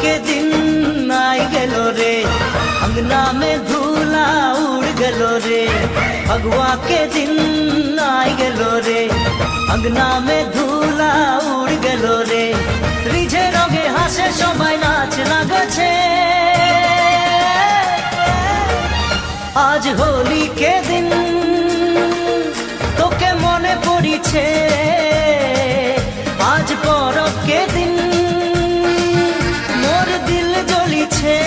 के दिन आई गेलो रे, अंगना में धूला उड़ गेलो रे। फगुआ के दिन आई गेलो रे, अंगना में धूला उड़ गेलो रे। रिझे रगे हासे सबाई नाच लागछे, आज होली के दिन तोके मने पड़िछे। आज परब के दिन मोर दिल জ্বলিছে।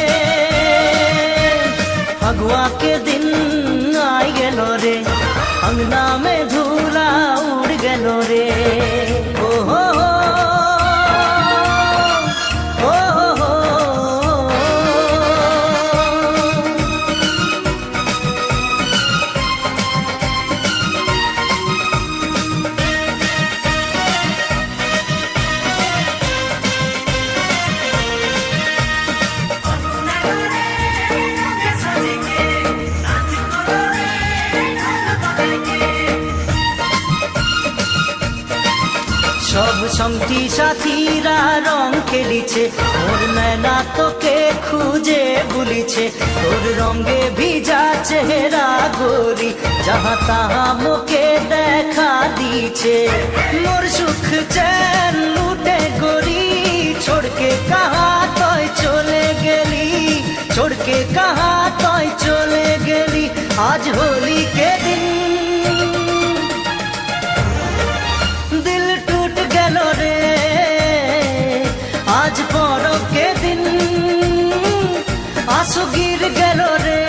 फगुआ के दिन आई गेलो रे, अंगना में धूला उड़ गेलो रे। ओ हो हो, ओ हो हो। सब संगती साथीरा रंग खेलिছে, मोर नैना तोके खुजे बुलिছে। तोर रंगे भिजा चेहरा गोरी, जहाँ तहाँ मोके देखा दीছে। मोर सुख चैन लूटे गोरी, छोड़ के कहाँ तोय चले गेली, छोड़ के कहाँ तोय चले गेली। आज होली के दिन आज परब के दिन आंसू गिर गेलो रे।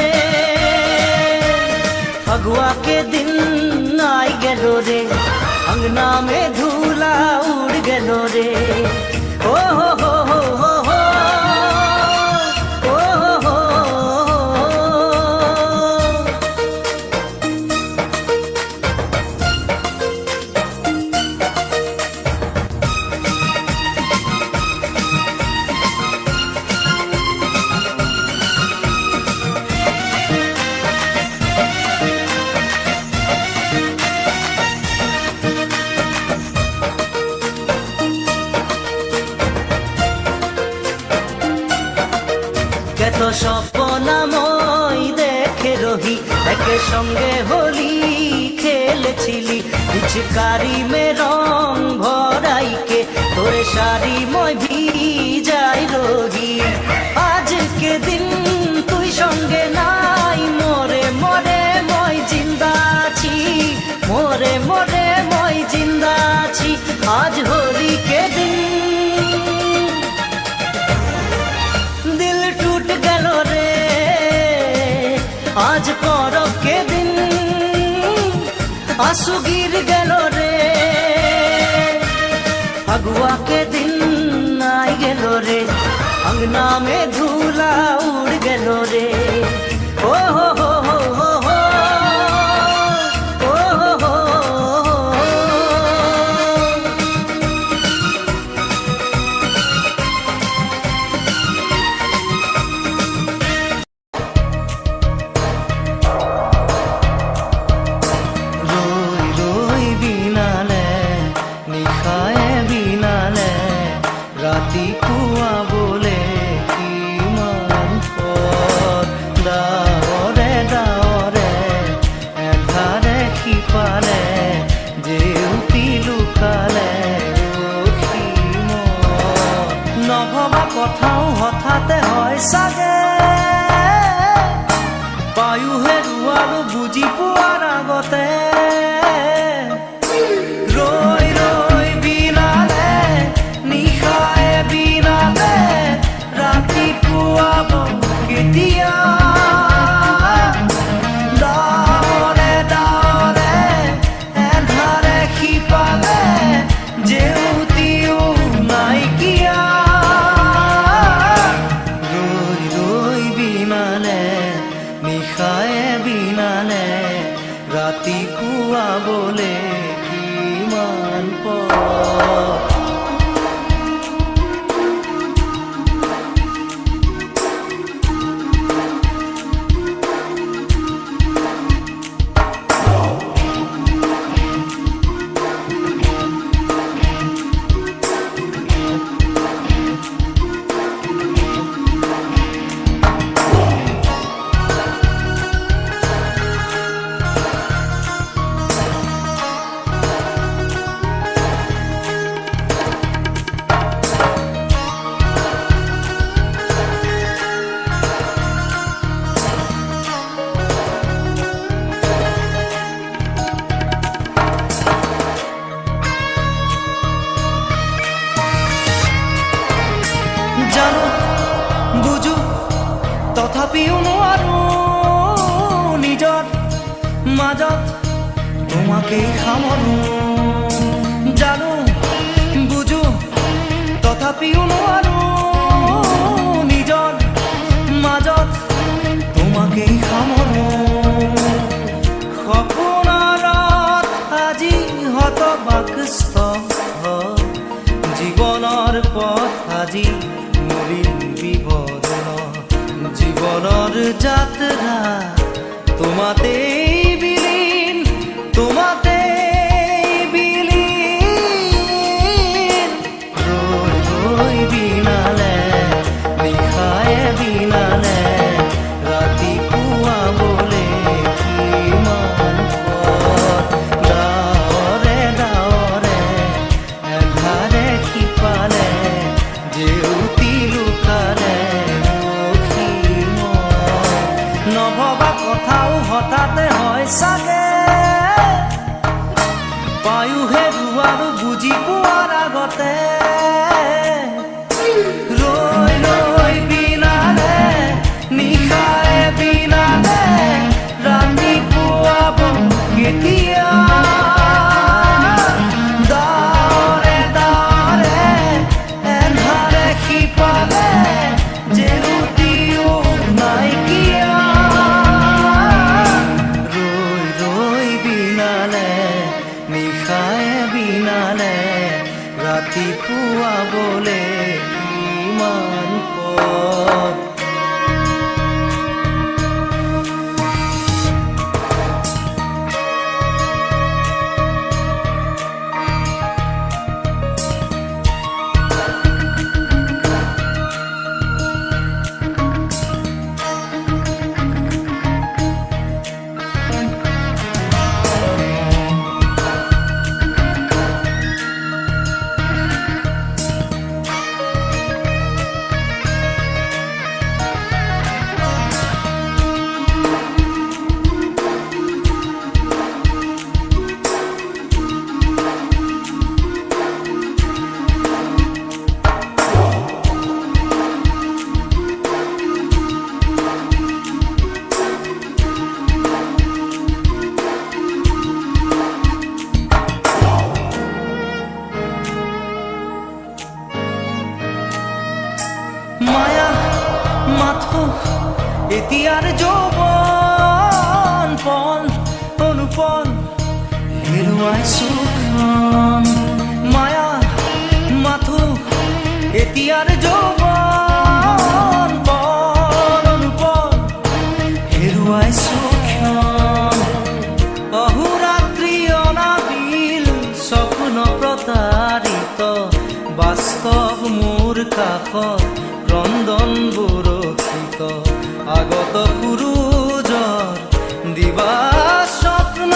फगुआ के दिन आई गेलो रे, अंगना में धूला उड़ गेलो रे। ओ हो हो हो हो हो, ओ हो हो हो। तो স্বপ্নময় দেখে রহি, একে সঙ্গে হোলি খেলেছিলি। পিচকারি মে রং ভরাইকে তোরে শাড়ি মই ভিজাই রহি। আজকে দিন তুই সঙ্গে নাই, মোরে মোরে মই জিন্দা আছি, মোরে মোরে মই জিন্দা আছি। আজ হোলি के दिन आज परब के दिन आंसू गिर गेलो रे। फगुआ के दिन आई गेलो रे, अंगना में धूला उड़ गेलो रे। ओ हो हो हो हो हो, ओ हो हो हो। রাতি কুয়া বলে কি মান পর দাওরে দাওরে এধারে খিপারে যেউতি লুকালে রখিম। নভবা কথাও হঠাতে হয় সাগে, বায়ু হেৰুৱালো বুজি পোৱাৰ আগতে। ৰৈ ৰৈ বিনালে নিশায়ে বিনালে, ৰাতিপুৱাব কেতিয়া। ডাৱৰে ডাৱৰে এধাৰে সিপালে জেউতিও নাইকিয়া। ৰৈ ৰৈ বিনালে নিশায়ে বিনালে, ৰাতিপুৱাবলে কিমান পৰ। নোৱাৰো নিজৰ মাজত তোমাকেই সামৰো জানো বুজো তথাপিও নোৱাৰো নিজৰ মাজত তোমাকেই সামৰো সপোনত আজি হতবাকস্থ জীৱনৰ পথ আজি মলিন বিবৰণ জীৱনৰ যাত্ৰা তোমাতেই বিলীন তোমাতেই বিলীন ৰৈ ৰৈ বিনালে নিশায়ে বিনালে ৰাতিপুৱা বোলে কিমান পথ ডাৱৰে ডাৱৰে এধাৰে সিপালে জেউতি লুকালে নভবা কথাও হঠাতে হয় চাগে পায়ুহে ৰুৱাৰো বুজি পোৱাৰ আগতে ৰৈ ৰৈ বিনালে নিশায়ে বিনালে ৰাতিপুৱা কেতিয়া ডাৱৰে ডাৱৰে এন্ধাৰে সিপালে জেউতিও নাইকিয়া নিশায়ে বিনালে ৰাতিপুৱা বোলে কিমান পথ মায়া মাথো এতিয়াৰ যৌৱন পণ অনুপণ হেৰুৱাইছো মায়া মাথো এতিয়াৰ যৌৱন পণ অনুপণ হেৰুৱাইছো অহোৰাত্ৰি অনাবিল স্বপ্ন প্ৰতাৰিত বাস্তৱ মোৰ কাষত ক্ৰন্দন বুৰক্ষিত আগত সূৰুজৰ দিবা স্বপ্ন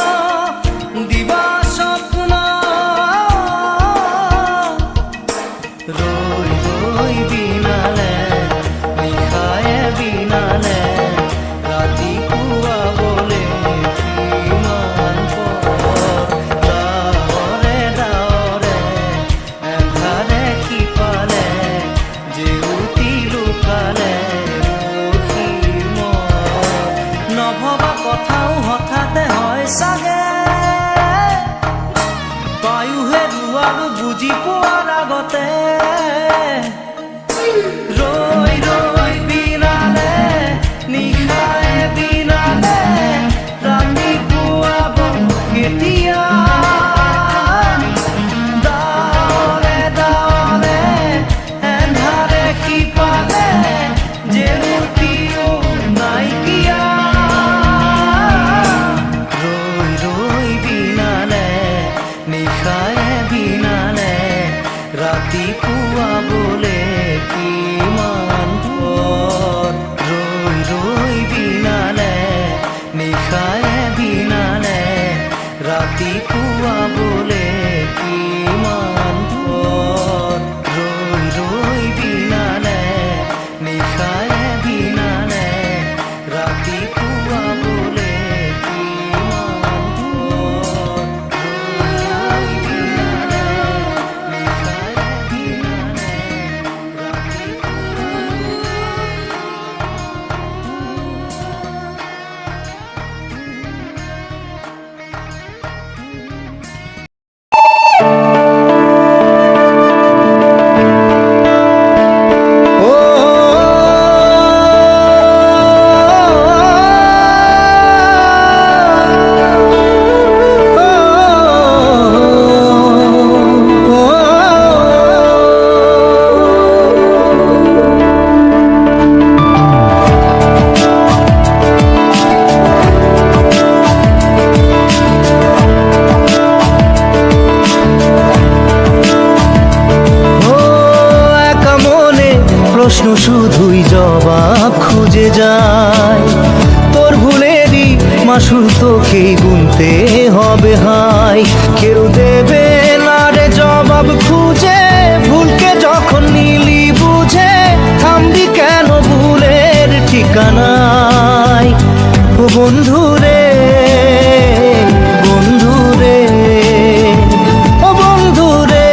ৰৈ ৰৈ বিনালে নিশায়ে বিনালে ৰাতিপুৱা বোলে কিমান পথ ডাৱৰে ডাৱৰে এধাৰে সিপালে জেউতি লুকালে নভবা কথাও হঠাতে হয় চাগে পায়ুহে ৰুৱাৰো বুজি পোৱাৰ আগতে ৰৈ ৰৈ বিনালে নিশায়ে বিনালে ৰাতিপুৱা কেতিয়া ডাৱৰে ডাৱৰে এন্ধাৰে সিপালে জেউতিও নাইকিয়া ৰৈ ৰৈ বিনালে নিশায়ে বিনালে ৰাতি যায়। তোর ভুলেরই মাসুল তোকেই গুনতে হবে হাই। কেউ দেবে না রে জবাব খুঁজে, ভুলকে যখন নিলি বুঝে থামবি কেন ভুলের ঠিকানায়। ও বন্ধু রে, বন্ধু রে, ও বন্ধু রে।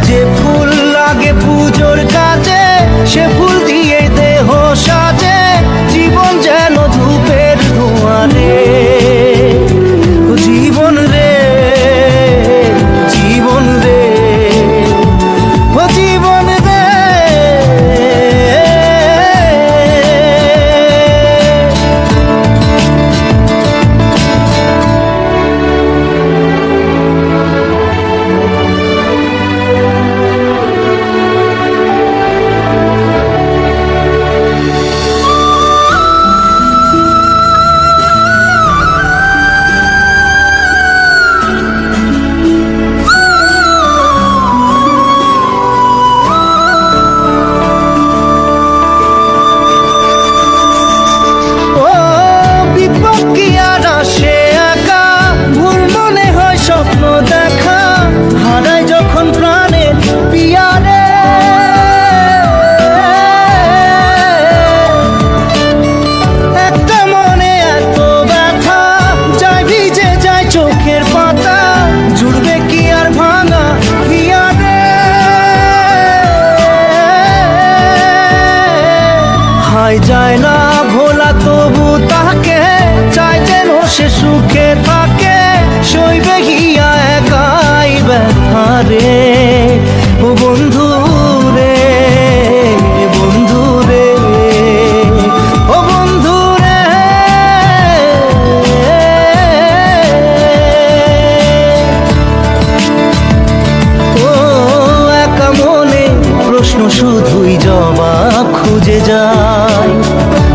যে ফুল লাগে পুজোর কাজে, সে ফুল দিয়ে দেহ সাজে, জীবন যেন ধূপের ধোঁয়ারে। জীবন রে, জীবন রে, ও জীবন রে। যায় না ভোলা তবু তাকে চাই যেন সে সুখে থাকে, সইবে গিয়া একাই ব্যথা রে। ও বন্ধু রে, বন্ধু রে, ও বন্ধু রে। ও একা মনে প্রশ্ন শুধুই জবাব খুঁজে যায়।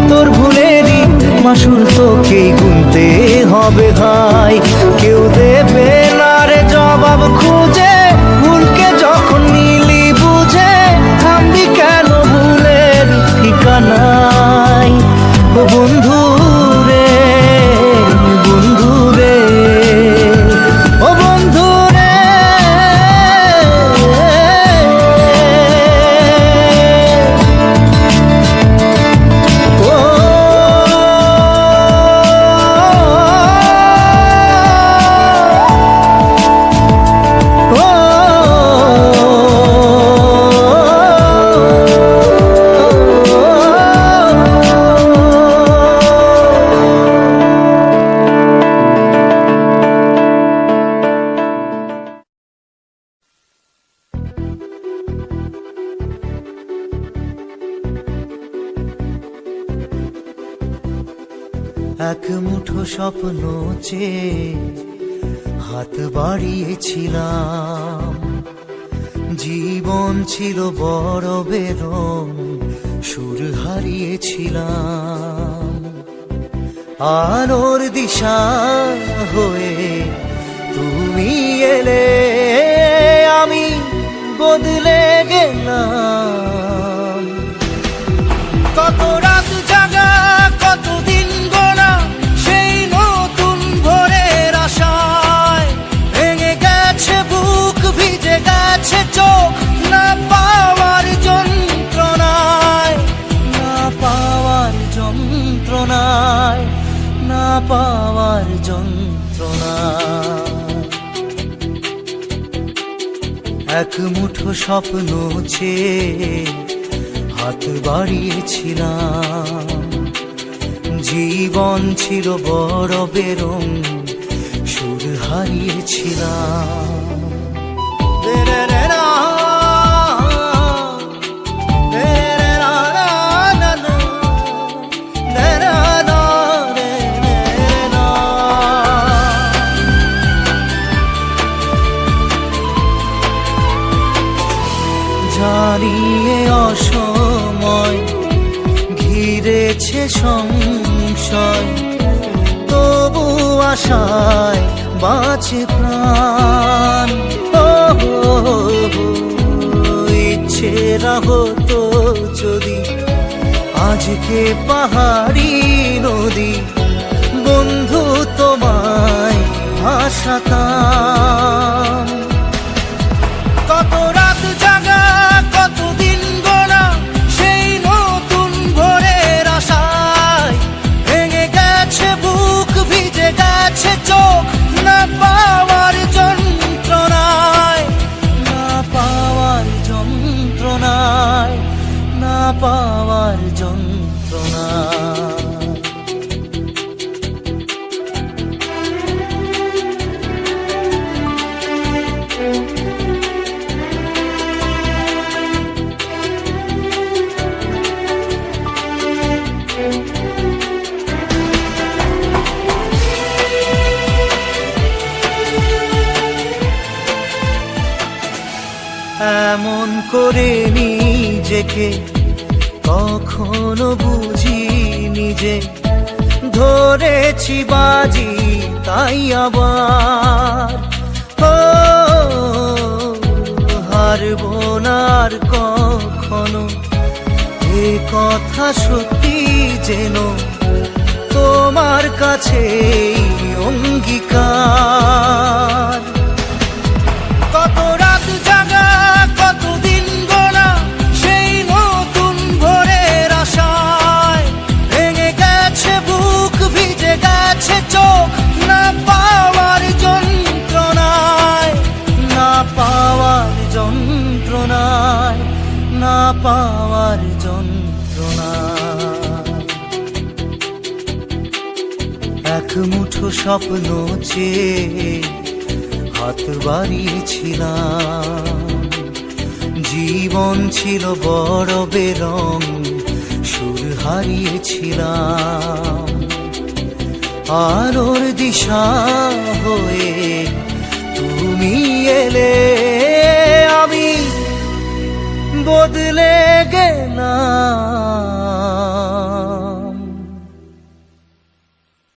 তোর ভুলেরই মাসুল তোকেই গুনতে হবে ভাই। কেউ দেবে না রে জবাব খুঁজে, ভুলকে যখন নিলি বুঝে থামবি কেন ভুলের ঠিকানায়। ও বন্ধু রে, বন্ধু রে, ও বন্ধু রে। এক মুঠো স্বপ্ন চেয়ে হাত বাড়িয়েছিলাম, জীবন ছিল বড় বেদম, সুর হারিয়েছিলাম। আলোর দিশা হয়ে তুমি এলে, আমি বদলে গেলাম। কত রাত জাগা, কত দিন গোনা, সেই নতুন ভোরের আশায় ভেঙে গেছে বুক, ভিজে গেছে চোখ না পাওয়ার যন্ত্রণায়। পাওয়ার যন্ত্রণা। এক মুঠো স্বপ্ন চেয়ে হাত বাড়িয়েছিলাম, জীবন ছিল বড় বেরং, সুর হারিয়েছিলাম। জানিয়ে অসময় ঘিরেছে সংশয়, তবু আশায় বাঁচে প্রাণ। ইচ্ছেরা হতো যদি আজকে পাহাড়ি নদী, বন্ধু তোমায় ভাসাতাম। কত রাত জাগা, কত দিন গোনা, সেই নতুন ভোরের আশায় ভেঙে গেছে বুক, ভিজে গেছে চোখ, না পাওয়ার যন্ত্রণায়, না পাওয়ার যন্ত্রণায়, না পাওয়ার যন্ত্রণায়। এমন করে নিজেকে কখনো বুঝিনি যে ধরেছি বাজি তাই আবার হারবো না আর কখনো, এ কথা সত্যি যেন তোমার কাছে অঙ্গীকার। কত রাত জাগা, কত দিন গোনা, সেই নতুন ভোরের আশায় ভেঙে গেছে বুক, ভিজে গেছে চোখ, না পাওয়ার যন্ত্রণায়, না পাওয়ার যন্ত্রণায়, না পাওয়ার যন্ত্রণায়। এক মুঠো স্বপ্ন চেয়ে হাত বাড়িয়েছিলাম, জীবন ছিল বড় বেরং, সুর হারিয়েছিলাম। আলোর দিশা হয়ে তুমি এলে, আমি বদলে গেলাম।